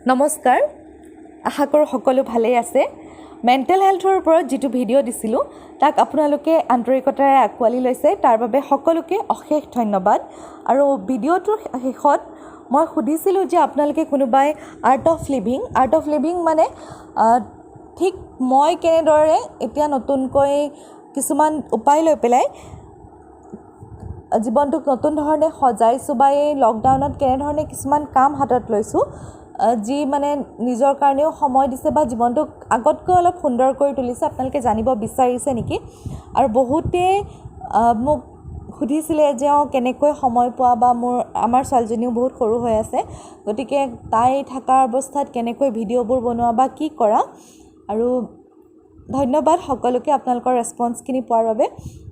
নমস্কাৰ, আশা কৰোঁ সকলো ভালেই আছে। মেণ্টেল হেল্থৰ ওপৰত যিটো ভিডিঅ' দিছিলোঁ তাক আপোনালোকে আন্তৰিকতাৰে আঁকোৱালি লৈছে, তাৰ বাবে সকলোকে অশেষ ধন্যবাদ। আৰু ভিডিঅ'টোৰ শেষত মই সুধিছিলোঁ যে আপোনালোকে কোনোবাই আৰ্ট অফ লিভিং মানে ঠিক মই কেনেদৰে এতিয়া নতুনকৈ কিছুমান উপায় লৈ পেলাই জীৱনটোক নতুন ধৰণে সজাইছোঁ বা এই লকডাউনত কেনেধৰণে কিছুমান কাম হাতত লৈছোঁ যি মানে নিজৰ কাৰণেও সময় দিছে বা জীৱনটোক আগতকৈ অলপ সুন্দৰ কৰি তুলিছে, আপোনালোকে জানিব বিচাৰিছে নেকি? আৰু বহুতে মোক সুধিছিলে যে কেনেকৈ সময় পোৱা বা আমাৰ ছোৱালীজনীও বহুত সৰু হৈ আছে, গতিকে তাই থকাৰ অৱস্থাত কেনেকৈ ভিডিঅ'বোৰ বনোৱা বা কি কৰা। আৰু ধন্যবাদ সকলোকে আপোনালোকৰ ৰেছপন্সখিনি পোৱাৰ বাবে।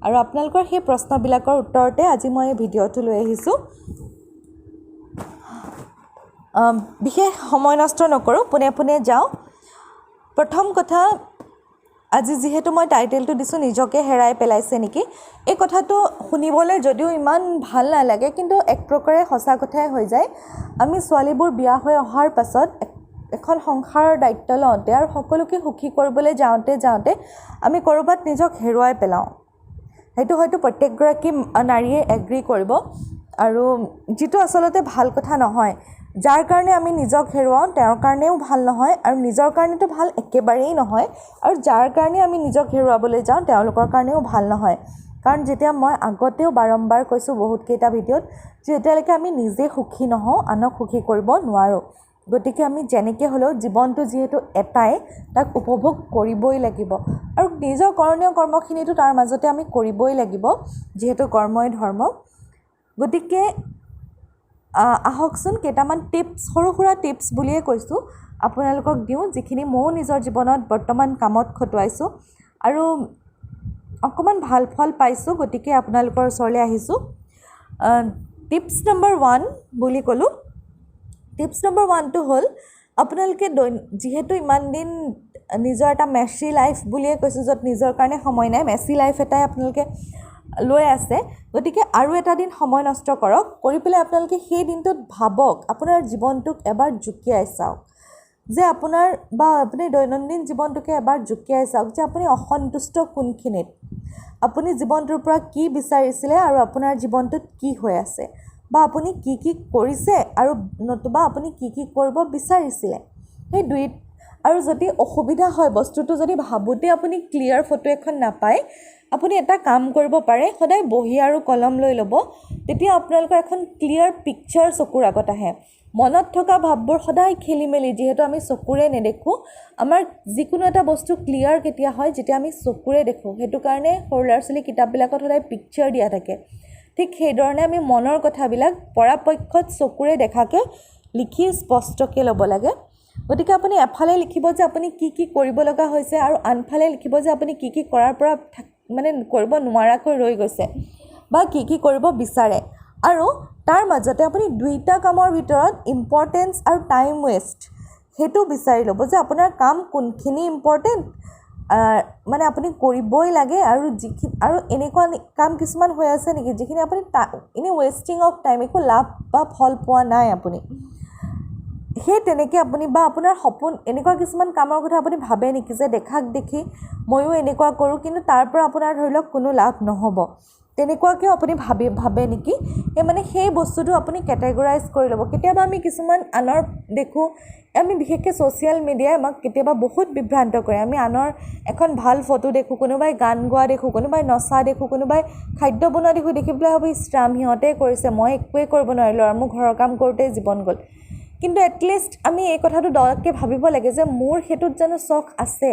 আৰু আপোনালোকৰ সেই প্ৰশ্নবিলাকৰ উত্তৰতে আজি মই এই ভিডিঅ'টো লৈ আহিছোঁ। বিশেষ সময় নষ্ট নকৰোঁ, পোনে যাওঁ। প্ৰথম কথা, আজি যিহেতু মই টাইটেলটো দিছোঁ নিজকে হেৰাই পেলাইছে নেকি, এই কথাটো শুনিবলৈ যদিও ইমান ভাল নালাগে, কিন্তু এক প্ৰকাৰে সঁচা কথাই হৈ যায়। আমি ছোৱালীবোৰ বিয়া হৈ অহাৰ পাছত এখন সংসাৰৰ দায়িত্ব লওঁতে আৰু সকলোকে সুখী কৰিবলৈ যাওঁতে আমি ক'ৰবাত নিজক হেৰুৱাই পেলাওঁ। সেইটো হয়তো প্ৰত্যেকগৰাকী নাৰীয়ে এগ্ৰী কৰিব, আৰু যিটো আচলতে ভাল কথা নহয়। যাৰ কাৰণে আমি নিজক হেৰুৱাওঁ তেওঁৰ কাৰণেও ভাল নহয়, আৰু নিজৰ কাৰণেতো ভাল একেবাৰেই নহয়, আৰু যাৰ কাৰণে আমি নিজক হেৰুৱাবলৈ যাওঁ তেওঁলোকৰ কাৰণেও ভাল নহয়। কাৰণ যেতিয়া মই আগতেও বাৰম্বাৰ কৈছোঁ বহুতকেইটা ভিডিঅ'ত, যে যেতিয়ালৈকে আমি নিজে সুখী নহওঁ আনক সুখী কৰিব নোৱাৰোঁ। গতিকে আমি যেনেকৈ হ'লেও জীৱনটো যিহেতু এটাই, তাক উপভোগ কৰিবই লাগিব, আৰু নিজৰ কৰণীয় কৰ্মখিনিতো তাৰ মাজতে আমি কৰিবই লাগিব, যিহেতু কৰ্মই ধৰ্ম। গতিকে আহকচোন কেইটামান টিপছ, সৰু সুৰা টিপছ বুলিয়ে কৈছোঁ, আপোনালোকক দিওঁ, যিখিনি ময়ো নিজৰ জীৱনত বৰ্তমান কামত খটুৱাইছোঁ আৰু অকণমান ভাল ফল পাইছোঁ। গতিকে আপোনালোকৰ ওচৰলৈ আহিছোঁ। টিপছ নম্বৰ 1 বুলি ক'লোঁ। টিপছ নম্বৰ 1টো হ'ল, আপোনালোকে যিহেতু ইমান দিন নিজৰ এটা মেচি লাইফ বুলিয়ে কৈছোঁ, য'ত নিজৰ কাৰণে সময় নাই, মেচি লাইফ এটাই আপোনালোকে লৈ আছে। গতিকে আৰু এটা দিন সময় নষ্ট কৰক, কৰি পেলাই আপোনালোকে সেই দিনটোত ভাবক, আপোনাৰ জীৱনটোক এবাৰ জুকিয়াই চাওক, যে আপোনাৰ বা আপুনি দৈনন্দিন জীৱনটোকে এবাৰ জুকিয়াই চাওক যে আপুনি অসন্তুষ্ট কোনখিনিত, আপুনি জীৱনটোৰ পৰা কি বিচাৰিছিলে আৰু আপোনাৰ জীৱনটোত কি হৈ আছে, বা আপুনি কি কৰিছে আৰু নতুবা আপুনি কি কৰিব বিচাৰিছিলে। সেই আৰু যদি অসুবিধা হয়, বস্তুটো যদি ভাবোঁতে আপুনি ক্লিয়াৰ ফটো এখন নাপায়, আপুনি এটা কাম কৰিব পাৰে, সদায় বহী আৰু কলম লৈ ল'ব, তেতিয়া আপোনালোকৰ এখন ক্লিয়াৰ পিকচাৰ চকুৰ আগত আহে। মনত থকা ভাৱবোৰ সদায় খেলি মেলি, যিহেতু আমি চকুৰে নেদেখোঁ। আমাৰ যিকোনো এটা বস্তু ক্লিয়াৰ কেতিয়া হয়, যেতিয়া আমি চকুৰে দেখোঁ। সেইটো কাৰণে সৰু ল'ৰা ছোৱালী কিতাপবিলাকত সদায় পিকচাৰ দিয়া থাকে। ঠিক সেইধৰণে আমি মনৰ কথাবিলাক পৰাপক্ষত চকুৰে দেখাকৈ লিখি স্পষ্টকৈ ল'ব লাগে। গতিকে আপুনি এফালে লিখিব যে আপুনি কি কৰিব লগা হৈছে, আৰু আনফালে লিখিব যে আপুনি কি কৰাৰ পৰা কৰিব নোৱাৰাকৈ ৰৈ গৈছে, বা কি কৰিব বিচাৰে। আৰু তাৰ মাজতে আপুনি দুইটা কামৰ ভিতৰত ইম্পৰ্টেঞ্চ আৰু টাইম ৱেষ্ট সেইটো বিচাৰি ল'ব, যে আপোনাৰ কাম কোনখিনি ইম্পৰ্টেণ্ট, আপুনি কৰিবই লাগে, আৰু এনেকুৱা কাম কিছুমান হৈ আছে নেকি যিখিনি আপুনি এনেই ৱেষ্টিং অফ টাইম, একো লাভ বা ফল পোৱা নাই আপুনি। সেই তেনেকৈ আপুনি বা আপোনাৰ সপোন, এনেকুৱা কিছুমান কামৰ কথা আপুনি ভাবে নেকি যে দেখাক দেখি ময়ো এনেকুৱা কৰোঁ, কিন্তু তাৰ পৰা আপোনাৰ ধৰি লওক কোনো লাভ নহ'ব, তেনেকুৱাকৈও আপুনি ভাবে নেকি? সেই বস্তুটো আপুনি কেটেগৰাইজ কৰি ল'ব। কেতিয়াবা আমি কিছুমান আনৰ দেখোঁ, আমি বিশেষকৈ ছ'চিয়েল মিডিয়াই আমাক কেতিয়াবা বহুত বিভ্ৰান্ত কৰে। আমি আনৰ এখন ভাল ফটো দেখোঁ, কোনোবাই গান গোৱা দেখোঁ, কোনোবাই নচা দেখোঁ, কোনোবাই খাদ্য বনোৱা দেখি পেলাই ভাবোঁ ইছৰাম সিহঁতে কৰিছে, মই একোৱেই কৰিব নোৱাৰিলোঁ আৰু মোৰ ঘৰৰ কাম কৰোঁতেই জীৱন গ'ল। কিন্তু এটলিষ্ট আমি এই কথাটো দকৈ ভাবিব লাগে যে মোৰ সেইটোত জানো চখ আছে,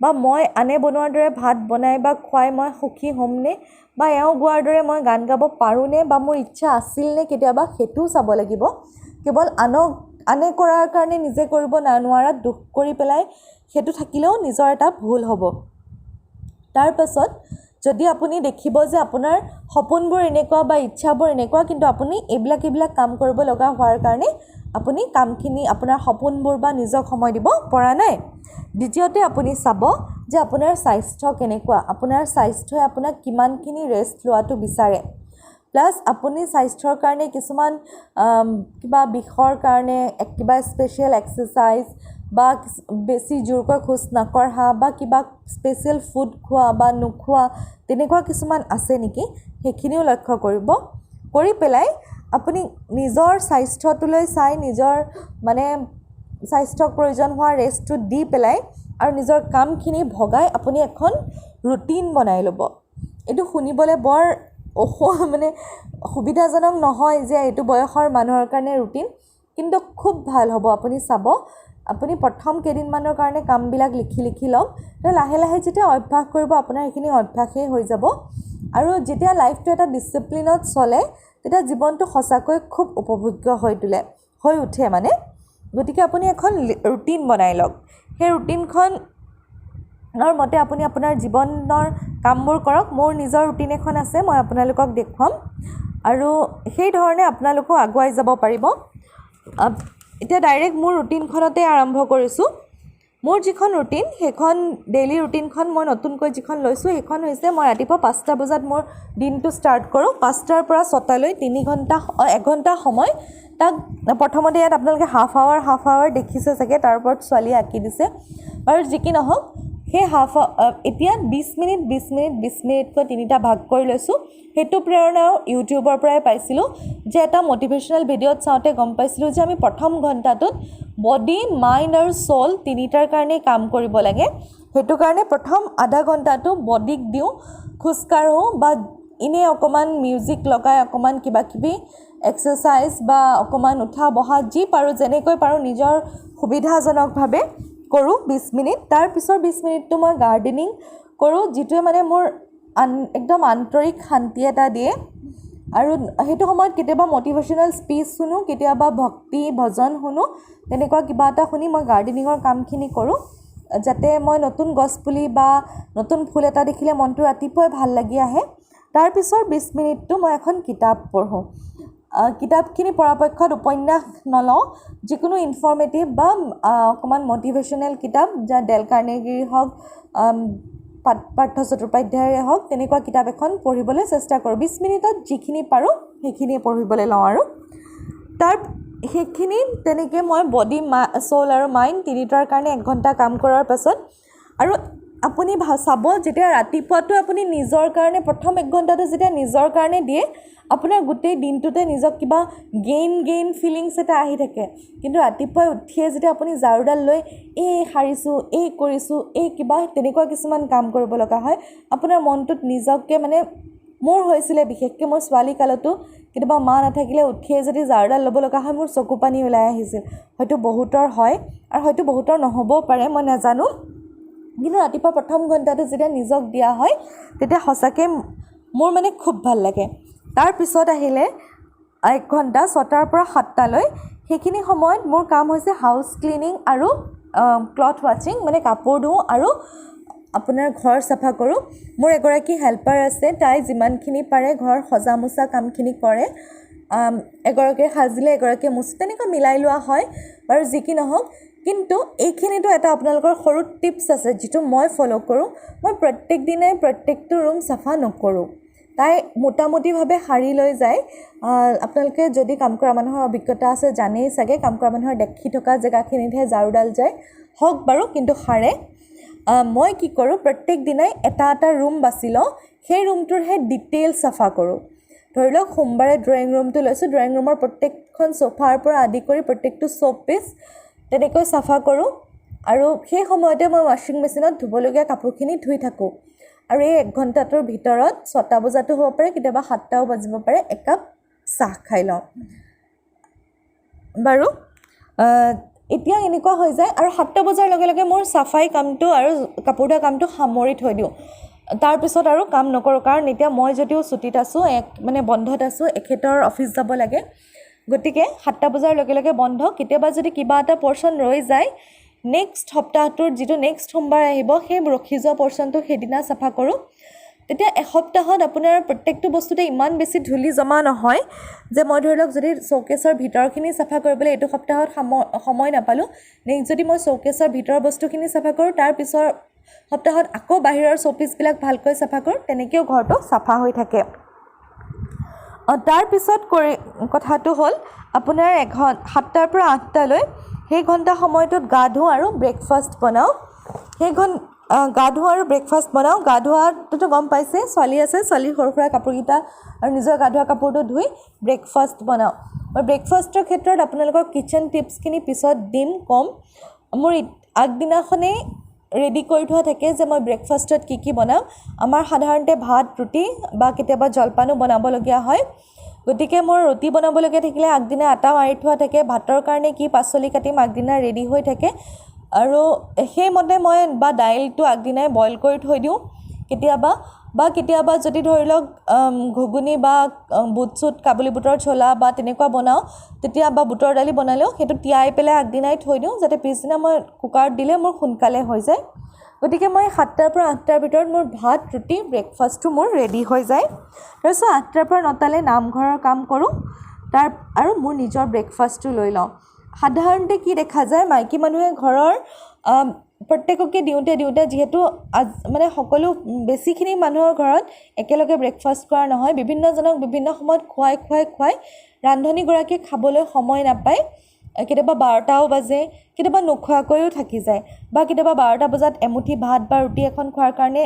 বা মই আনে বনোৱাৰ দৰে ভাত বনাই বা খুৱাই মই সুখী হ'মনে, বা এওঁ গোৱাৰ দৰে মই গান গাব পাৰোঁনে, বা মোৰ ইচ্ছা আছিলনে কেতিয়াবা, সেইটোও চাব লাগিব। কেৱল আনে কৰাৰ কাৰণে নিজে কৰিব নোৱাৰাত দুখ কৰি পেলাই সেইটো থাকিলেও নিজৰ এটা ভুল হ'ব। তাৰ পাছত যদি আপুনি দেখিব যে আপোনাৰ সপোনবোৰ এনেকুৱা বা ইচ্ছাবোৰ এনেকুৱা, কিন্তু আপুনি এইবিলাক কাম কৰিব লগা হোৱাৰ কাৰণে আপুনি কামখিনি, আপোনাৰ সপোনবোৰ বা নিজক সময় দিব পৰা নাই। দ্বিতীয়তে আপুনি চাব যে আপোনাৰ স্বাস্থ্য কেনেকুৱা, আপোনাৰ স্বাস্থ্যই আপোনাক কিমানখিনি ৰেষ্ট লোৱাটো বিচাৰে। প্লাছ আপুনি স্বাস্থ্যৰ কাৰণে কিছুমান কিবা বিষৰ কাৰণে কিবা স্পেচিয়েল এক্সাৰচাইজ বা বেছি জোৰকৈ খোজ নকঢ়া বা কিবা স্পেচিয়েল ফুড খোৱা বা নোখোৱা তেনেকুৱা কিছুমান আছে নেকি সেইখিনিও লক্ষ্য কৰিব কৰি পেলাই আপুনি নিজৰ স্বাস্থ্যটোলৈ চাই নিজৰ মানে স্বাস্থ্যক প্ৰয়োজন হোৱা ৰেষ্টটো দি পেলাই আৰু নিজৰ কামখিনি ভগাই আপুনি এখন ৰুটিন বনাই ল'ব এইটো শুনিবলৈ বৰ মানে সুবিধাজনক নহয় যে এইটো বয়সৰ মানুহৰ কাৰণে ৰুটিন কিন্তু খুব ভাল হ'ব আপুনি চাব আপুনি প্ৰথম কেইদিনমানৰ কাৰণে কামবিলাক লিখি লওক তো লাহে লাহে যেতিয়া অভ্যাস কৰিব আপোনাৰ এইখিনি অভ্যাসেই হৈ যাব আৰু যেতিয়া লাইফটো এটা ডিচিপ্লিনত চলে তেতিয়া জীৱনটো সঁচাকৈ খুব উপভোগ্য হৈ উঠে মানে গতিকে আপুনি এখন ৰুটিন বনাই লওক সেই ৰুটিনখনৰ মতে আপুনি আপোনাৰ জীৱনৰ কামবোৰ কৰক মোৰ নিজৰ ৰুটিন এখন আছে মই আপোনালোকক দেখুৱাম আৰু সেই ধৰণে আপোনালোকো আগুৱাই যাব পাৰিব এতিয়া ডাইৰেক্ট মোৰ ৰুটিনখনতে আৰম্ভ কৰিছোঁ মোৰ যিখন ৰুটিন সেইখন ডেইলি ৰুটিনখন মই নতুনকৈ যিখন লৈছোঁ সেইখন হৈছে মই ৰাতিপুৱা 5টা বজাত মোৰ দিনটো ষ্টাৰ্ট কৰোঁ 5টাৰ পৰা 6টালৈ 1 ঘণ্টা সময় তাক প্ৰথমতে ইয়াত আপোনালোকে হাফ আৱাৰ দেখিছে চাগে তাৰ ওপৰত ছোৱালীয়ে আঁকি দিছে আৰু যি কি নহওক সেই এতিয়া 20 মিনিটকৈ 3টা ভাগ কৰি লৈছোঁ সেইটো প্ৰেৰণাও ইউটিউবৰ পৰাই পাইছিলোঁ যে এটা মটিভেশ্যনেল ভিডিঅ'ত চাওঁতে গম পাইছিলোঁ যে আমি প্ৰথম ঘণ্টাটোত বডি মাইণ্ড আৰু সোল তিনিটাৰ কাৰণে কাম কৰিব লাগে সেইটো কাৰণে প্ৰথম আধা ঘণ্টাটো বডিক দিওঁ খোজকাঢ়োঁ বা ইনে অকণমান মিউজিক লগাই অকণমান কিবাকিবি এক্সাৰচাইজ বা অকণমান উঠা বহা যি পাৰোঁ যেনেকৈ পাৰোঁ নিজৰ সুবিধাজনকভাৱে কৰোঁ 20 মিনিট তাৰপিছৰ 20 মিনিটটো মই গাৰ্ডেনিং কৰোঁ যিটোৱে মানে মোৰ একদম আন্তৰিক শান্তি এটা দিয়ে আৰু সেইটো সময়ত কেতিয়াবা মটিভেশ্যনেল স্পীচ শুনো কেতিয়াবা ভক্তি ভজন শুনো তেনেকুৱা কিবা এটা শুনি মই গাৰ্ডেনিঙৰ কামখিনি কৰোঁ যাতে মই নতুন গছপুলি বা নতুন ফুল এটা দেখিলে মনটো ৰাতিপুৱাই ভাল লাগি আহে তাৰপিছৰ 20 মিনিটটো মই এখন কিতাপ পঢ়োঁ কিতাপখিনি পৰাপক্ষত উপন্যাস নলওঁ যিকোনো ইনফৰ্মেটিভ বা অকণমান মটিভেশ্যনেল কিতাপ যা ডেল কাৰ্নেগীৰ হওক পাৰ্থ চট্টোপাধ্যায়ৰে হওক তেনেকুৱা কিতাপ এখন পঢ়িবলৈ চেষ্টা কৰোঁ 20 মিনিটত যিখিনি পাৰোঁ সেইখিনিয়ে পঢ়িবলৈ লওঁ আৰু সেইখিনি তেনেকৈ মই বডি সোল আৰু মাইণ্ড তিনিটাৰ কাৰণে 1 ঘণ্টা কাম কৰাৰ পাছত আৰু আপুনি চাব যেতিয়া ৰাতিপুৱাটো আপুনি নিজৰ কাৰণে প্ৰথম 1 ঘণ্টাটো যেতিয়া নিজৰ কাৰণে দিয়ে আপোনাৰ গোটেই দিনটোতে নিজক কিবা গেইন ফিলিংছ এটা আহি থাকে কিন্তু ৰাতিপুৱাই উঠিয়ে যেতিয়া আপুনি ঝাৰুডাল লৈ এই সাৰিছোঁ এই কৰিছোঁ এই কিবা তেনেকুৱা কিছুমান কাম কৰিব লগা হয় আপোনাৰ মনটোত নিজকে মানে মোৰ হৈছিলে বিশেষকৈ মোৰ ছোৱালী কালতো কেতিয়াবা মা নাথাকিলে উঠিয়ে যদি ঝাৰুডাল ল'ব লগা হয় মোৰ চকু পানী ওলাই আহিছিল হয়তো বহুতৰ হয় আৰু হয়তো বহুতৰ নহ'বও পাৰে মই নাজানো কিন্তু ৰাতিপুৱা প্ৰথম ঘণ্টাটো যেতিয়া নিজক দিয়া হয় তেতিয়া সঁচাকৈ মোৰ মানে খুব ভাল লাগে তাৰপিছত আহিলে 1 ঘণ্টা 6টাৰ পৰা 7টালৈ সেইখিনি সময়ত মোৰ কাম হৈছে হাউচ ক্লিনিং আৰু ক্লথ ৱাশ্বিং মানে কাপোৰ ধুওঁ আৰু আপোনাৰ ঘৰ চাফা কৰোঁ মোৰ এগৰাকী হেল্পাৰ আছে তাই যিমানখিনি পাৰে ঘৰ সজা মোচা কামখিনি কৰে এগৰাকীয়ে সাজিলে এগৰাকীয়ে মুচি তেনেকৈ মিলাই লোৱা হয় বাৰু যি কি নহওক কিন্তু এইখিনিতো এটা আপোনালোকৰ সৰু টিপছ আছে যিটো মই ফ'ল' কৰোঁ মই প্ৰত্যেক দিনাই প্ৰত্যেকটো ৰুম চাফা নকৰোঁ তাই মোটামুটিভাৱে সাৰি লৈ যায় আপোনালোকে যদি কাম কৰা মানুহৰ অভিজ্ঞতা আছে জানেই চাগে কাম কৰা মানুহৰ দেখি থকা জেগাখিনিতহে ঝাৰুডাল যায় হওক বাৰু কিন্তু সাৰে মই কি কৰোঁ প্ৰত্যেক দিনাই এটা ৰুম বাছি লওঁ সেই ৰুমটোৰহে ডিটেইল চাফা কৰোঁ ধৰি লওক সোমবাৰে ড্ৰয়িং ৰুমটো লৈছোঁ ড্ৰয়িং ৰুমৰ প্ৰত্যেকখন চোফাৰ পৰা আদি কৰি প্ৰত্যেকটো শ্ব'পিচ তেনেকৈ চাফা কৰোঁ আৰু সেই সময়তে মই ৱাশ্বিং মেচিনত ধুবলগীয়া কাপোৰখিনি ধুই থাকোঁ আৰু এই 1 ঘণ্টাটোৰ ভিতৰত 6টা বজাতো হ'ব পাৰে কেতিয়াবা 7টাও বাজিব পাৰে একাপ চাহ খাই লওঁ বাৰু এতিয়া এনেকুৱা হৈ যায় আৰু 7টা বজাৰ লগে লগে মোৰ চাফাই কামটো আৰু কাপোৰ ধোৱা কামটো সামৰি থৈ দিওঁ তাৰপিছত আৰু কাম নকৰোঁ কাৰণ এতিয়া মই যদিও ছুটীত আছোঁ মানে বন্ধত আছোঁ এখেতৰ অফিচ যাব লাগে গতিকে 7টা বজাৰ লগে লগে বন্ধ কেতিয়াবা যদি কিবা এটা পৰ্চন ৰৈ যায় নেক্সট সপ্তাহটোৰ যিটো নেক্সট সোমবাৰ আহিব সেই ৰখি যোৱা পৰ্চনটো সেইদিনা চাফা কৰোঁ তেতিয়া এসপ্তাহত আপোনাৰ প্ৰত্যেকটো বস্তুতে ইমান বেছি ধূলি জমা নহয় যে মই ধৰি লওক যদি শ্ব'কেছৰ ভিতৰখিনি চাফা কৰিবলৈ এইটো সপ্তাহত সময় নাপালোঁ নেক্সট যদি মই শ্ব'কেছৰ ভিতৰৰ বস্তুখিনি চাফা কৰোঁ তাৰ পিছৰ সপ্তাহত আকৌ বাহিৰৰ শ্ব'পিচবিলাক ভালকৈ চাফা কৰোঁ তেনেকৈও ঘৰটো চাফা হৈ থাকে তাৰ পিছত কথাটো হ'ল আপোনাৰ 7টাৰ পৰা 8টালৈ সেই ঘণ্টা সময়টোত গা ধুওঁ আৰু ব্ৰেকফাষ্ট বনাওঁ। গা ধুওঁ আৰু ব্ৰেকফাষ্ট বনাওঁ। গা ধোৱাটোতো গম পাইছে, ছোৱালী আছে, ছোৱালীৰ সৰু সুৰা কাপোৰকেইটা আৰু নিজৰ গা ধোৱা কাপোৰটো ধুই ব্ৰেকফাষ্ট বনাওঁ। আৰু ব্ৰেকফাষ্টৰ ক্ষেত্ৰত আপোনালোকৰ কিটচেন টিপছখিনি পিছত দিম কম। মোৰ আগদিনাখনেই ৰেডি কৰি থোৱা থাকে যে মই ব্ৰেকফাষ্টত কি কি বনাম। আমাৰ সাধাৰণতে ভাত, ৰুটি বা কেতিয়াবা জলপানো বনাবলগীয়া হয়। গতিকে মোৰ ৰুটি বনাবলগীয়া থাকিলে আগদিনা আটা মাৰি থোৱা থাকে, ভাতৰ কাৰণে কি পাচলি কাটিম আগদিনা ৰেডি হৈ থাকে। আৰু সেইমতে মই বা দাইলটো আগদিনাই বইল কৰি থৈ দিওঁ কেতিয়াবা যদি ধৰি লওক ঘুগুনি বা বুট চুট কাবুলী বুটৰ ছোলা বা তেনেকুৱা বনাওঁ, তেতিয়া বা বুটৰ দালি বনালেও সেইটো তিয়াই পেলাই আগদিনাই থৈ দিওঁ, যাতে পিছদিনা মই কুকাৰত দিলে মোৰ সোনকালে হৈ যায়। গতিকে মই 7টাৰ পৰা 8টাৰ ভিতৰত মোৰ ভাত, ৰুটি, ব্ৰেকফাষ্টটো মোৰ ৰেডি হৈ যায়। তাৰপিছত 8টাৰ পৰা 9টালৈ নামঘৰৰ কাম কৰোঁ আৰু মোৰ নিজৰ ব্ৰেকফাষ্টটো লৈ লওঁ। সাধাৰণতে কি দেখা যায়, মাইকী মানুহে ঘৰৰ প্ৰত্যেককে দিওঁতে যিহেতু মানে সকলো বেছিখিনি মানুহৰ ঘৰত একেলগে ব্ৰেকফাষ্ট কৰা নহয়, বিভিন্নজনক বিভিন্ন সময়ত খুৱাই ৰান্ধনীগৰাকীয়ে খাবলৈ সময় নাপায়। কেতিয়াবা 12টাও বাজে, কেতিয়াবা নোখোৱাকৈও থাকি যায়, বা কেতিয়াবা 12টা বজাত এমুঠি ভাত বা ৰুটি এখন খোৱাৰ কাৰণে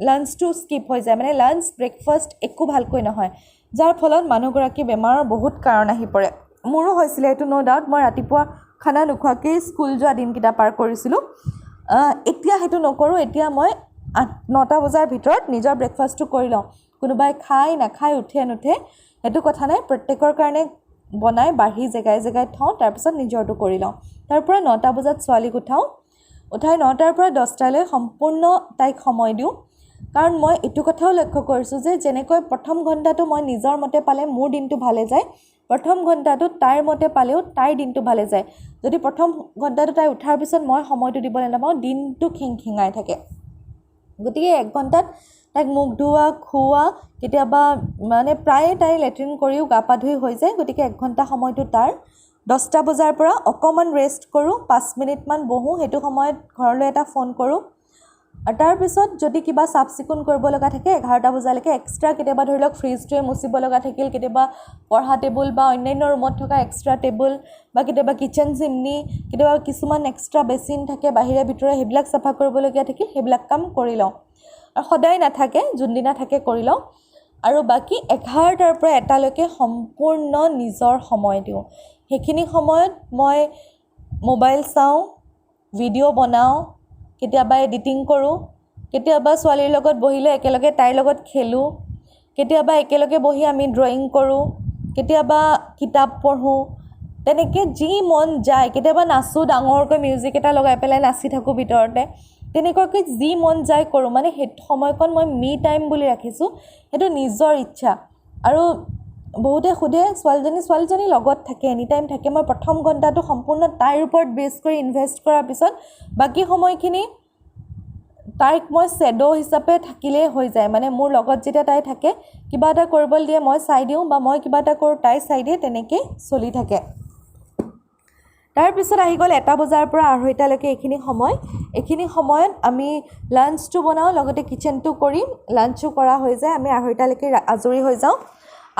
লাঞ্চটো স্কিপ হৈ যায়, মানে লাঞ্চ ব্ৰেকফাষ্ট একো ভালকৈ নহয়, যাৰ ফলত মানুহগৰাকী বেমাৰৰ বহুত কাৰণ আহি পৰে। মোৰো হৈছিলে এইটো ন' ডাউট। মই ৰাতিপুৱা খানা নোখোৱাকেই স্কুল যোৱা দিনকেইটা পাৰ কৰিছিলোঁ। এতিয়া সেইটো নকৰোঁ। এতিয়া মই 9টা বজাৰ ভিতৰত নিজৰ ব্ৰেকফাষ্টটো কৰি লওঁ। কোনোবাই খায় নাখায়, উঠে নুঠে সেইটো কথা নাই, প্ৰত্যেকৰ কাৰণে বনাই বাঢ়ি জেগাই থওঁ, তাৰপিছত নিজৰটো কৰি লওঁ। তাৰপৰা 9টা বজাত ছোৱালীক উঠাই 9টাৰ পৰা 10টালৈ সম্পূৰ্ণ তাইক সময় দিওঁ। কাৰণ মই এইটো কথাও লক্ষ্য কৰিছোঁ যে যেনেকৈ প্ৰথম ঘণ্টাটো মই নিজৰ মতে পালে মোৰ দিনটো ভালে যায়, প্ৰথম ঘণ্টাটো তাইৰ মতে পালেও তাইৰ দিনটো ভালে যায়। যদি প্ৰথম ঘণ্টাটো তাই উঠাৰ পিছত মই সময়টো দিবলৈ নাপাওঁ, দিনটো খিংখিঙাই থাকে। গতিকে 1 ঘণ্টাত তাইক মুখ ধোৱা, খোৱা, কেতিয়াবা মানে প্ৰায়ে তাই লেট্ৰিন কৰিও গা পা ধুই হৈ যায়। গতিকে 1 ঘণ্টা সময়টো তাৰ। 10টা বজাৰ পৰা অকণমান ৰেষ্ট কৰোঁ, 5 মিনিটমান বহোঁ, সেইটো সময়ত ঘৰলৈ এটা ফোন কৰোঁ। আৰু তাৰপিছত যদি কিবা চাফ চিকুণ কৰিব লগা থাকে 11টা বজালৈকে এক্সট্ৰা, কেতিয়াবা ধৰি লওক ফ্ৰিজটোৱে মুচিব লগা থাকিল, কেতিয়াবা পঢ়া টেবুল বা অন্যান্য ৰুমত থকা এক্সট্ৰা টেবুল, বা কেতিয়াবা কিটচেন চিমনি, কেতিয়াবা কিছুমান এক্সট্ৰা বেচিন থাকে বাহিৰে ভিতৰে, সেইবিলাক চাফা কৰিবলগীয়া থাকিল, সেইবিলাক কাম কৰি লওঁ। আৰু সদায় নাথাকে, যোনদিনা থাকে কৰি লওঁ। আৰু বাকী 11টাৰ পৰা 1টালৈকে সম্পূৰ্ণ নিজৰ সময় দিওঁ। সেইখিনি সময়ত মই মোবাইল চাওঁ, ভিডিঅ' বনাওঁ, কেতিয়াবা এডিটিং কৰোঁ, কেতিয়াবা ছোৱালীৰ লগত বহিলে একেলগে তাইৰ লগত খেলোঁ, কেতিয়াবা একেলগে বহি আমি ড্ৰয়িং কৰোঁ, কেতিয়াবা কিতাপ পঢ়োঁ, তেনেকৈ যি মন যায়, কেতিয়াবা নাচোঁ, ডাঙৰকৈ মিউজিক এটা লগাই পেলাই নাচি থাকোঁ ভিতৰতে, তেনেকুৱাকৈ যি মন যায় কৰোঁ। মানে সেই সময়কণ মই মি টাইম বুলি ৰাখিছোঁ, সেইটো নিজৰ ইচ্ছা। আৰু বহুতে সোধে ছোৱালীজনী লগত থাকে, এনি টাইম থাকে। মই প্ৰথম ঘণ্টাটো সম্পূৰ্ণ তাইৰ ওপৰত বেছ কৰি ইনভেষ্ট কৰাৰ পিছত বাকী সময়খিনি তাইক মই শ্বেডো হিচাপে থাকিলেই হৈ যায়। মানে মোৰ লগত যেতিয়া তাই থাকে, কিবা এটা কৰিবলৈ দিয়ে মই চাই দিওঁ, বা মই কিবা এটা কৰোঁ তাই চাই দিয়ে, তেনেকেই চলি থাকে। তাৰপিছত আহি গ'ল 1টা বজাৰ পৰা 2:30লৈকে এইখিনি সময়ত আমি লাঞ্চটো বনাওঁ, লগতে কিটচেনটো কৰিম, লাঞ্চো কৰা হৈ যায়, আমি 2:30লৈকে আজৰি হৈ যাওঁ।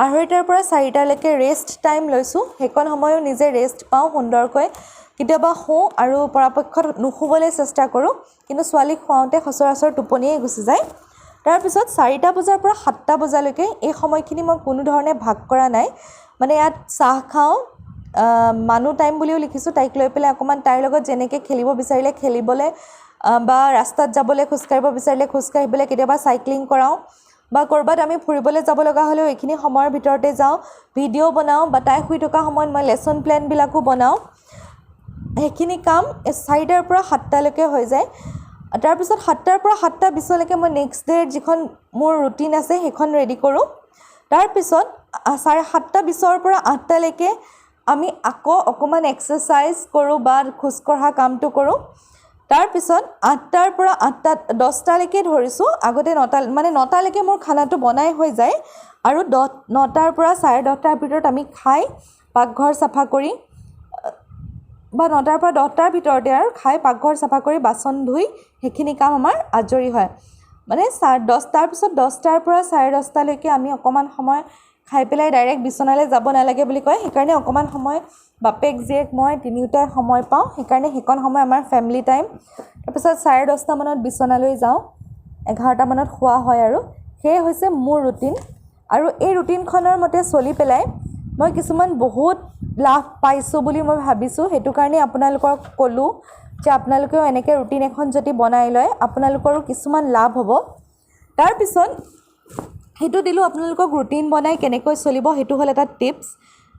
2:30টাৰ পৰা 4টালৈকে ৰেষ্ট টাইম লৈছোঁ, সেইকণ সময়ো নিজে ৰেষ্ট পাওঁ সুন্দৰকৈ। কেতিয়াবা শুওঁ আৰু পৰাপক্ষত নুশুবলৈ চেষ্টা কৰোঁ, কিন্তু ছোৱালীক শুৱাওঁতে সচৰাচৰ টোপনিয়েই গুচি যায়। তাৰপিছত 4টা বজাৰ পৰা 7টা বজালৈকে এই সময়খিনি মই কোনো ধৰণে ভাগ কৰা নাই। মানে ইয়াত চাহ খাওঁ, মানু টাইম বুলিও লিখিছোঁ, তাইক লৈ পেলাই অকণমান তাইৰ লগত যেনেকৈ খেলিব বিচাৰিলে খেলিবলৈ, বা ৰাস্তাত যাবলৈ খোজকাঢ়িব বিচাৰিলে খোজকাঢ়িবলৈ, কেতিয়াবা চাইক্লিং কৰাওঁ, বা ক'ৰবাত আমি ফুৰিবলৈ যাব লগা হ'লেও এইখিনি সময়ৰ ভিতৰতে যাওঁ, ভিডিঅ' বনাওঁ, বা তাই শুই থকা সময়ত মই লেচন প্লেনবিলাকো বনাওঁ। সেইখিনি কাম 4টাৰ পৰা 7টালৈকে হৈ যায়। তাৰপিছত 7টাৰ পৰা 7:20লৈকে মই নেক্সট ডে'ৰ যিখন মোৰ ৰুটিন আছে সেইখন ৰেডি কৰোঁ। তাৰপিছত 7:20ৰ পৰা 8টালৈকে আমি আকৌ অকণমান এক্সাৰচাইজ কৰোঁ বা খোজকঢ়া কামটো কৰোঁ। তাৰপিছত 8টাৰ পৰা 10টালৈকে ধৰিছোঁ, আগতে 9টালৈকে মোৰ খানাটো বনাই হৈ যায়, আৰু 9টাৰ পৰা 10:30টাৰ ভিতৰত আমি খাই পাকঘৰ চাফা কৰি, বা 9টাৰ পৰা 10টাৰ ভিতৰতে আৰু খাই পাকঘৰ চাফা কৰি বাচন ধুই সেইখিনি কাম আমাৰ আজৰি হয়। মানে তাৰপিছত 10টাৰ পৰা 10:30লৈকে আমি অকণমান সময় খাই পেলাই ডাইৰেক্ট বিচনালৈ যাব নালাগে বুলি কয়। সেইকাৰণে অকণমান সময় বাপেক জীয়েক মই তিনিওটাই সময় পাওঁ, সেইকাৰণে সেইকণ সময় আমাৰ ফেমিলি টাইম। তাৰপিছত 10:30 মানত বিচনালৈ যাওঁ, 11টা মানত শোৱা হয়। আৰু সেয়ে হৈছে মোৰ ৰুটিন। আৰু এই ৰুটিনখনৰ মতে চলি পেলাই মই কিছুমান বহুত লাভ পাইছোঁ বুলি মই ভাবিছোঁ। সেইটো কাৰণে আপোনালোকক ক'লোঁ যে আপোনালোকেও এনেকৈ ৰুটিন এখন যদি বনাই লয় আপোনালোকৰো কিছুমান লাভ হ'ব। তাৰপিছত সেইটো দিলোঁ আপোনালোকক ৰুটিন বনাই কেনেকৈ চলিব, সেইটো হ'ল এটা টিপছ।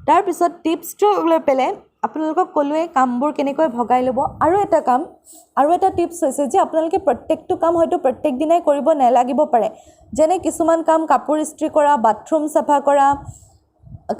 তাৰপিছত টিপছটো লৈ পেলাই আপোনালোকক ক'লোৱে কামবোৰ কেনেকৈ ভগাই ল'ব। আৰু এটা টিপছ হৈছে যে আপোনালোকে প্ৰত্যেকটো কাম হয়তো প্ৰত্যেক দিনাই কৰিব নালাগিব পাৰে। যেনে কিছুমান কাম কাপোৰ ইস্ত্ৰি কৰা, বাথৰুম চাফা কৰা,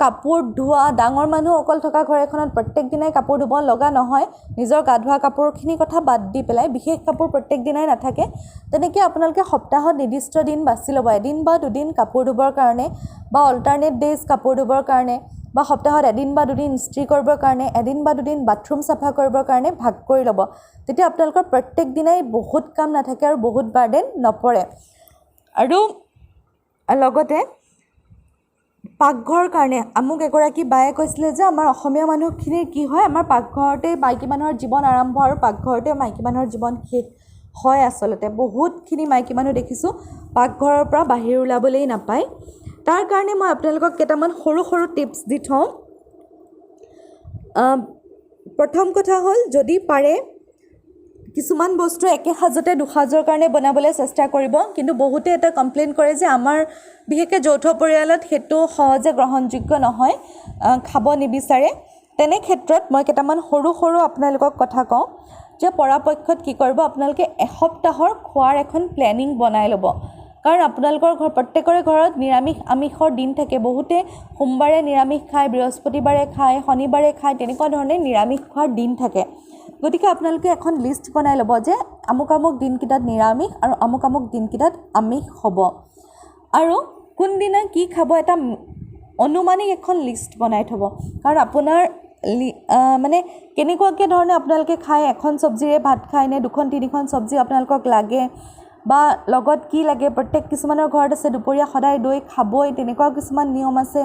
কাপোৰ ধোৱা। ডাঙৰ মানুহ অকল থকা ঘৰ এখনত প্ৰত্যেক দিনাই কাপোৰ ধুব লগা নহয়। নিজৰ গা ধোৱা কাপোৰখিনি কথা বাদ দি পেলাই বিশেষ কাপোৰ প্ৰত্যেক দিনাই নাথাকে। তেনেকৈ আপোনালোকে সপ্তাহত নিৰ্দিষ্ট দিন বাছি ল'ব, এদিন বা দুদিন কাপোৰ ধুবৰ কাৰণে, বা অল্টাৰনেট ডেইজ কাপোৰ ধুবৰ কাৰণে, বা সপ্তাহত এদিন বা দুদিন ইস্ত্ৰি কৰিবৰ কাৰণে, এদিন বা দুদিন বাথৰুম চাফা কৰিবৰ কাৰণে ভাগ কৰি ল'ব। তেতিয়া আপোনালোকৰ প্ৰত্যেক দিনাই বহুত কাম নাথাকে আৰু বহুত বাৰ্ডেন নপৰে। আৰু লগতে পাকঘৰৰ কাৰণে মোক এগৰাকী বায়ে কৈছিলে যে আমাৰ অসমীয়া মানুহখিনিৰ কি হয়, আমাৰ পাকঘৰতে মাইকী মানুহৰ জীৱন আৰম্ভ আৰু পাকঘৰতে মাইকী মানুহৰ জীৱন শেষ হয়। আচলতে বহুতখিনি মাইকী মানুহ দেখিছোঁ পাকঘৰৰ পৰা বাহিৰ ওলাবলেই নাপায়। তাৰ কাৰণে মই আপোনালোকক কেইটামান সৰু সৰু টিপছ দি থওঁ। প্ৰথম কথা হ'ল, যদি পাৰে কিছুমান বস্তু একে সাজতে দুসাজৰ কাৰণে বনাবলৈ চেষ্টা কৰিব। কিন্তু বহুতে এটা কমপ্লেইন কৰে যে আমাৰ বিশেষকৈ যৌথ পৰিয়ালত সেইটো সহজে গ্ৰহণযোগ্য নহয়, খাব নিবিচাৰে। তেনে ক্ষেত্ৰত মই কেইটামান সৰু সৰু আপোনালোকক কথা কওঁ যে পৰাপক্ষত কি কৰিব, আপোনালোকে এসপ্তাহৰ খোৱাৰ এখন প্লেনিং বনাই ল'ব। কাৰণ আপোনালোকৰ প্ৰত্যেকৰে ঘৰত নিৰামিষ আমিষৰ দিন থাকে। বহুতে সোমবাৰে নিৰামিষ খায়, বৃহস্পতিবাৰে খায়, শনিবাৰে খায়, তেনেকুৱা ধৰণে নিৰামিষ খোৱাৰ দিন থাকে। গতিকে আপোনালোকে এখন লিষ্ট বনাই ল'ব যে আমুক আমুক দিনকেইটাত নিৰামিষ আৰু আমুক আমুক দিনকেইটাত আমিষ হ'ব। আৰু কোনদিনা কি খাব এটা অনুমানিক এখন লিষ্ট বনাই থ'ব। কাৰণ আপোনাৰ মানে কেনেকুৱাকৈ ধৰণে আপোনালোকে খায়, এখন চব্জিৰে ভাত খায় নে দুখন তিনিখন চব্জি আপোনালোকক লাগে, বা লগত কি লাগে। কিছুমানৰ ঘৰত আছে দুপৰীয়া সদায় দৈ খাবই, তেনেকুৱাও কিছুমান নিয়ম আছে।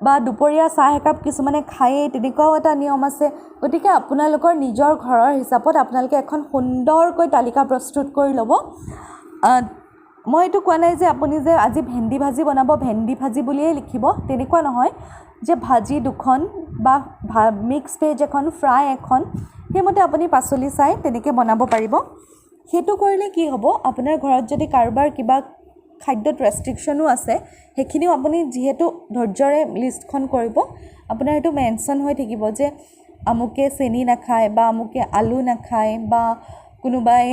বা দুপৰীয়া চাহ একাপ কিছুমানে খায়েই, তেনেকুৱাও এটা নিয়ম আছে। গতিকে আপোনালোকৰ নিজৰ ঘৰৰ হিচাপত আপোনালোকে এখন সুন্দৰকৈ তালিকা প্ৰস্তুত কৰি ল'ব। মই এইটো কোৱা নাই যে আপুনি যে আজি ভেন্দি ভাজি বনাব, ভেন্দি ভাজি বুলিয়েই লিখিব, তেনেকুৱা নহয়। যে ভাজি দুখন বা মিক্স ভেজ এখন, ফ্ৰাই এখন, সেইমতে আপুনি পাচলি চাই তেনেকৈ বনাব পাৰিব। সেইটো কৰিলে কি হ'ব, আপোনাৰ ঘৰত যদি কাৰোবাৰ কিবা খাদ্যত ৰেষ্ট্ৰিকশ্যনো আছে, সেইখিনিও আপুনি যিহেতু ধৈৰ্যৰে লিষ্টখন কৰিব, আপোনাৰ এইটো মেনশ্যন হৈ থাকিব যে আমুকে চেনি নাখায়, বা আমুকে আলু নাখায়, বা কোনোবাই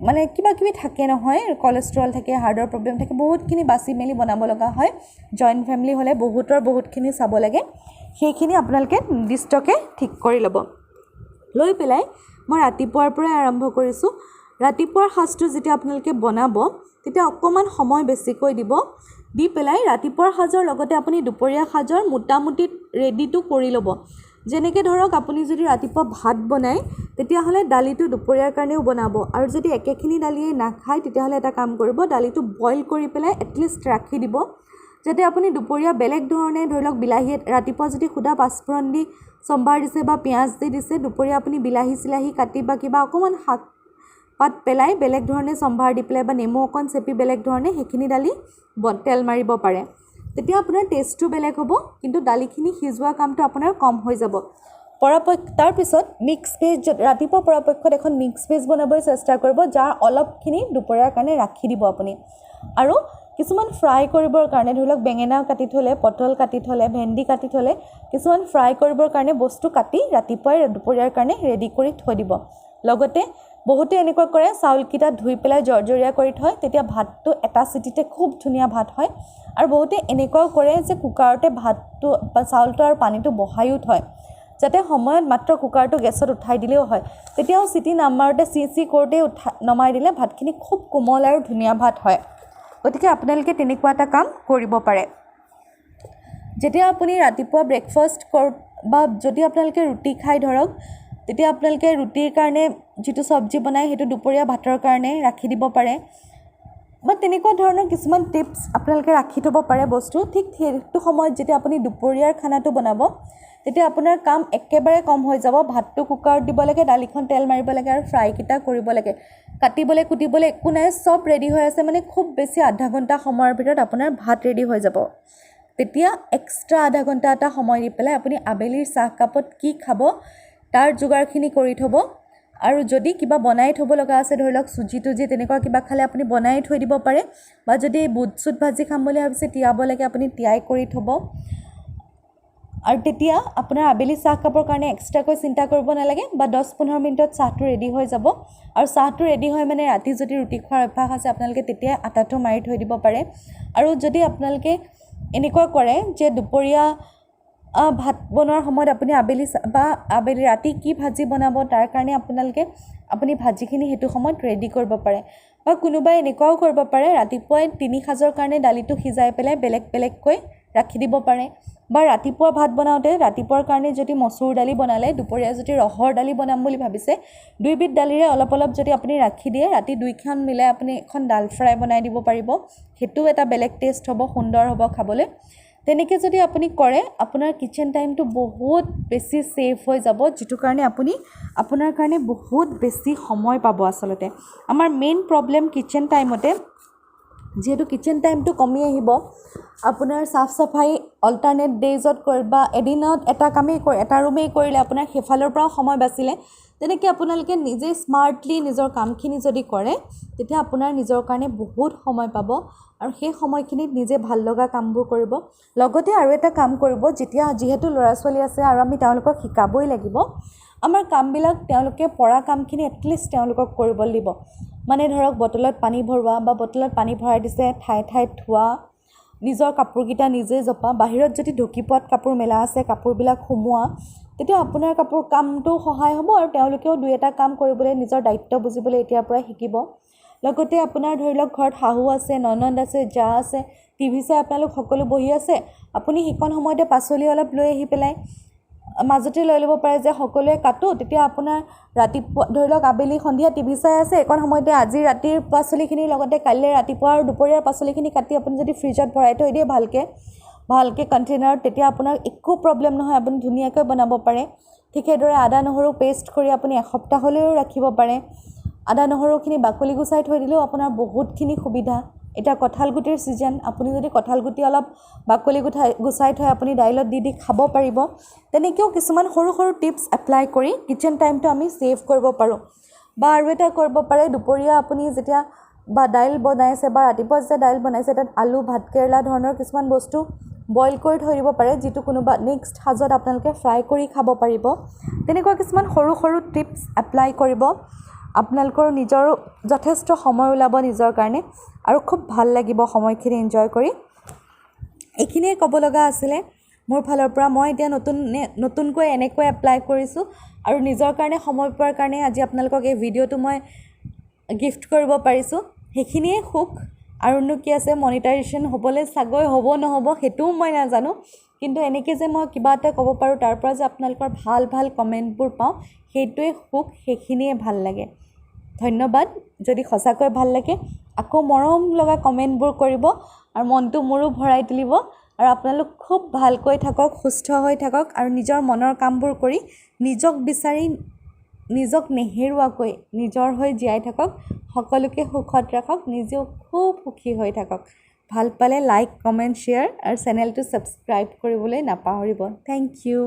মানে কিবা কিবি থাকে নহয়, কলেষ্ট্ৰল থাকে, হাৰ্টৰ প্ৰব্লেম থাকে, বহুতখিনি বাছি মেলি বনাব লগা হয়। জইণ্ট ফেমিলি হ'লে বহুতখিনি চাব লাগে। সেইখিনি আপোনালোকে নিৰ্দিষ্টকৈ ঠিক কৰি ল'ব। লৈ পেলাই মই ৰাতিপুৱাৰ পৰাই আৰম্ভ কৰিছোঁ। ৰাতিপুৱাৰ সাজটো যেতিয়া আপোনালোকে বনাব তেতিয়া অকণমান সময় বেছিকৈ দিব। দি পেলাই ৰাতিপুৱাৰ সাজৰ লগতে আপুনি দুপৰীয়া সাজৰ মোটামুটি ৰেডিটো কৰি ল'ব। যেনেকৈ ধৰক আপুনি যদি ৰাতিপুৱা ভাত বনায় তেতিয়াহ'লে দালিটো দুপৰীয়াৰ কাৰণেও বনাব। আৰু যদি একেখিনি দালিয়ে নাখায় তেতিয়াহ'লে এটা কাম কৰিব, দালিটো বইল কৰি পেলাই এটলিষ্ট ৰাখি দিব, যাতে আপুনি দুপৰীয়া বেলেগ ধৰণে ধৰি লওক বিলাহী ৰাতিপুৱা যদি সুদা পাঁচফোৰণ দি চম্ভাৰ দিছে বা পিঁয়াজ দি দিছে, দুপৰীয়া আপুনি বিলাহী চিলাহী কাটি বা কিবা অকণমান শাক পাত পেলাই বেলেগ ধৰণে চম্ভাৰ দি পেলাই বা নেমু অকণ চেপি বেলেগ ধৰণে সেইখিনি দালি তেল মাৰিব পাৰে। তেতিয়া আপোনাৰ টেষ্টটো বেলেগ হ'ব, কিন্তু দালিখিনি সিজোৱা কামটো আপোনাৰ কম হৈ যাব। তাৰপিছত মিক্স ভেজ, ৰাতিপুৱা পৰাপক্ষত এখন মিক্স ভেজ বনাবলৈ চেষ্টা কৰিব, যাৰ অলপখিনি দুপৰীয়াৰ কাৰণে ৰাখি দিব আপুনি। আৰু কিছুমান ফ্ৰাই কৰিবৰ কাৰণে ধৰি লওক বেঙেনা কাটি থ'লে, পটল কাটি থ'লে, ভেন্দি কাটি থ'লে, কিছুমান ফ্ৰাই কৰিবৰ কাৰণে বস্তু কাটি ৰাতিপুৱাই দুপৰীয়াৰ কাৰণে ৰেডি কৰি থৈ দিব। লগতে বহুতে এনেকুৱা কৰে, চাউলকেইটা ধুই পেলাই জৰ্জৰীয়া কৰি থয়, তেতিয়া ভাতটো এটা চিটিতে খুব ধুনীয়া ভাত হয়। আৰু বহুতে এনেকুৱাও কৰে যে কুকাৰতে ভাতটো বা চাউলটো আৰু পানীটো বহায়ো থয়, যাতে সময়ত মাত্ৰ কুকাৰটো গেছত উঠাই দিলেও হয়। তেতিয়াও চিটি নামাৰোঁতে চি কৰোঁতেই নমাই দিলে ভাতখিনি খুব কোমল আৰু ধুনীয়া ভাত হয়। গতিকে আপোনালোকে তেনেকুৱা এটা কাম কৰিব পাৰে। যেতিয়া আপুনি ৰাতিপুৱা ব্ৰেকফাষ্ট বা যদি আপোনালোকে ৰুটি খাই ধৰক, তেতিয়া আপোনালোকে ৰুটিৰ কাৰণে যিটো চব্জি বনায় সেইটো দুপৰীয়া ভাতৰ কাৰণে ৰাখি দিব পাৰে। বা তেনেকুৱা ধৰণৰ কিছুমান টিপছ আপোনালোকে ৰাখি থ'ব পাৰে বস্তু। ঠিক সেইটো সময়ত যেতিয়া আপুনি দুপৰীয়াৰ খানাটো বনাব তেতিয়া আপোনাৰ কাম একেবাৰে কম হৈ যাব। ভাতটো কুকাৰত দিব লাগে, দালিখন তেল মাৰিব লাগে আৰু ফ্ৰাইকেইটা কৰিব লাগে। কাটিবলৈ কুটিবলৈ একো নাই, চব ৰেডি হৈ আছে। মানে খুব বেছি আধা ঘণ্টা সময়ৰ ভিতৰত আপোনাৰ ভাত ৰেডি হৈ যাব। তেতিয়া এক্সট্ৰা আধা ঘণ্টা এটা সময় দি পেলাই আপুনি আবেলিৰ চাহকাপত কি খাব তাৰ যোগাৰখিনি কৰি থ'ব। আৰু যদি কিবা বনাই থ'ব লগা আছে, ধৰি লওক চুজি তুজি তেনেকুৱা কিবা খালে আপুনি বনাই থৈ দিব পাৰে, বা যদি বুট চুট ভাজি খাম বুলি ভাবিছে তিয়াব লাগে আপুনি তিয়াই কৰি থ'ব। আৰু তেতিয়া আপোনাৰ আবেলি চাহকাপৰ কাৰণে এক্সট্ৰাকৈ চিন্তা কৰিব নালাগে, বা 10-15 মিনিটত চাহটো ৰেডি হৈ যাব। আৰু চাহটো ৰেডি হয় মানে ৰাতি যদি ৰুটি খোৱাৰ অভ্যাস আছে আপোনালোকে তেতিয়া আটাটো মাৰি থৈ দিব পাৰে। আৰু যদি আপোনালোকে এনেকুৱা কৰে যে দুপৰীয়া ভাত বনোৱাৰ সময়ত আপুনি আবেলি ৰাতি কি ভাজি বনাব তাৰ কাৰণে আপুনি ভাজিখিনি সেইটো সময়ত ৰেডি কৰিব পাৰে। বা কোনোবাই এনেকুৱাও কৰিব পাৰে, ৰাতিপুৱাই 3 সাঁজৰ কাৰণে দালিটো সিজাই পেলাই বেলেগ বেলেগকৈ ৰাখি দিব পাৰে। বা ৰাতিপুৱা ভাত বনাওঁতে ৰাতিপুৱাৰ কাৰণে যদি মচুৰ দালি বনালে, দুপৰীয়া যদি ৰহৰ দালি বনাম বুলি ভাবিছে, 2 বিধ দালিৰে অলপ অলপ যদি আপুনি ৰাখি দিয়ে, ৰাতি 2খন মিলাই আপুনি এখন ডাল ফ্ৰাই বনাই দিব পাৰিব। সেইটোও এটা বেলেগ টেষ্ট হ'ব, সুন্দৰ হ'ব খাবলৈ। তেনেকৈ যদি আপুনি কৰে আপোনাৰ কিচেন টাইমটো বহুত বেছি ছেভ হৈ যাব, যিটো কাৰণে আপোনাৰ কাৰণে বহুত বেছি সময় পাব। আচলতে আমাৰ মেইন প্ৰব্লেম কিচেন টাইমতে, যিহেতু কিচেন টাইমটো কমি আহিব, আপোনাৰ চাফ চাফাই অল্টাৰনেট ডেইজত বা এদিনত এটা ৰুমেই কৰিলে আপোনাৰ সেইফালৰ পৰাও সময় বাচিলে। তেনেকৈ আপোনালোকে নিজে স্মাৰ্টলি নিজৰ কামখিনি যদি কৰে তেতিয়া আপোনাৰ নিজৰ কাৰণে বহুত সময় পাব, আৰু সেই সময়খিনিত নিজে ভাল লগা কামবোৰ কৰিব। লগতে আৰু এটা কাম কৰিব, যিহেতু ল'ৰা ছোৱালী আছে আৰু আমি তেওঁলোকক শিকাবই লাগিব, আমাৰ কামবিলাক তেওঁলোকে পৰা কামখিনি এটলিষ্ট তেওঁলোকক কৰিবলৈ দিব। মানে ধৰক বটলত পানী ভৰোৱা, বা বটলত পানী ভৰাই দিছে ঠাই ঠাইত থোৱা, নিজৰ কাপোৰকেইটা নিজে জপা, বাহিৰত যদি ঢুকি পোৱাত কাপোৰ মেলা আছে কাপোৰবিলাক সুমোৱা, তেতিয়া আপোনাৰ কামটো সহায় হ'ব, আৰু তেওঁলোকেও 2-এটা কাম কৰিবলৈ নিজৰ দায়িত্ব বুজিবলৈ এতিয়াৰ পৰাই শিকিব। লগতে আপোনাৰ ধৰি লওক ঘৰত শাহু আছে, ননদ আছে, জা আছে, টিভি চাই আপোনালোক সকলো বহি আছে, আপুনি সেইকণ সময়তে পাচলি অলপ লৈ আহি পেলাই মাজতে লৈ ল'ব পাৰে যে সকলোৱে কাটো। তেতিয়া আপোনাৰ ৰাতিপুৱা ধৰি লওক আবেলি সন্ধিয়া টিভি চাই আছে, এইকণ সময়তে আজি ৰাতিৰ পাচলিখিনিৰ লগতে কাইলৈ ৰাতিপুৱা আৰু দুপৰীয়াৰ পাচলিখিনি কাটি আপুনি যদি ফ্ৰিজত ভৰাই থৈ দিয়ে ভালকৈ কণ্টেইনাৰত, তেতিয়া আপোনাৰ একো প্ৰব্লেম নহয়, আপুনি ধুনীয়াকৈ বনাব পাৰে। ঠিক সেইদৰে আদা নহৰু পেষ্ট কৰি আপুনি এসপ্তাহলৈও ৰাখিব পাৰে। আদা নহৰুখিনি বাকলি গুচাই থৈ দিলেও আপোনাৰ বহুতখিনি সুবিধা। এতিয়া কঁঠাল গুটিৰ ছিজন, আপুনি যদি কঁঠাল গুটি অলপ বাকলি গুচাই থৈ আপুনি দাইলত দি খাব পাৰিব। তেনেকৈও কিছুমান সৰু সৰু টিপছ এপ্লাই কৰি কিচেন টাইমটো আমি ছেভ কৰিব পাৰোঁ। বা আৰু এটা কৰিব পাৰে, দুপৰীয়া আপুনি যেতিয়া দাইল বনাইছে বা ৰাতিপুৱা যেতিয়া দাইল বনাইছে, তাত আলু, ভাতকেৰেলা ধৰণৰ কিছুমান বস্তু বইল কৰি থৈ দিব পাৰে, যিটো কোনোবা নেক্সট সাজত আপোনালোকে ফ্ৰাই কৰি খাব পাৰিব। তেনেকুৱা কিছুমান সৰু সৰু টিপছ এপ্লাই কৰিব, আপোনালোকৰ নিজৰো যথেষ্ট সময় ওলাব নিজৰ কাৰণে, আৰু খুব ভাল লাগিব সময়খিনি এনজয় কৰি। এইখিনিয়ে ক'ব লগা আছিলে মোৰ ফালৰ পৰা। মই এতিয়া নতুনকৈ এনেকৈ এপ্লাই কৰিছোঁ, আৰু নিজৰ কাৰণে সময় পোৱাৰ কাৰণে আজি আপোনালোকক এই ভিডিঅ'টো মই গিফ্ট কৰিব পাৰিছোঁ। সেইখিনিয়ে সুখ, আৰুনো কি আছে। মনিটাইজেশ্যন হ'বলৈ চাগৈ হ'ব নহ'ব সেইটোও মই নাজানো, কিন্তু এনেকৈ যে মই কিবা এটা ক'ব পাৰোঁ, তাৰ পৰা যে আপোনালোকৰ ভাল ভাল কমেণ্টবোৰ পাওঁ, সেইটোৱে সুখ, সেইখিনিয়ে ভাল লাগে। ধন্যবাদ। যদি সঁচাকৈ ভাল লাগে আকৌ মৰম লগা কমেণ্টবোৰ কৰিব, আৰু মনটো মোৰো ভৰাই তুলিব। আৰু আপোনালোক খুব ভালকৈ থাকক, সুস্থ হৈ থাকক, আৰু নিজৰ মনৰ কামবোৰ কৰি নিজক বিচাৰি নিজক নেহেৰুৱাকৈ নিজৰ হৈ জীয়াই থাকক। সকলোকে সুখত ৰাখক, নিজেও খুব সুখী হৈ থাকক। ভাল পালে লাইক, কমেণ্ট, শ্বেয়াৰ আৰু চেনেলটো ছাবস্ক্ৰাইব কৰিবলৈ নাপাহৰিব। Thank U.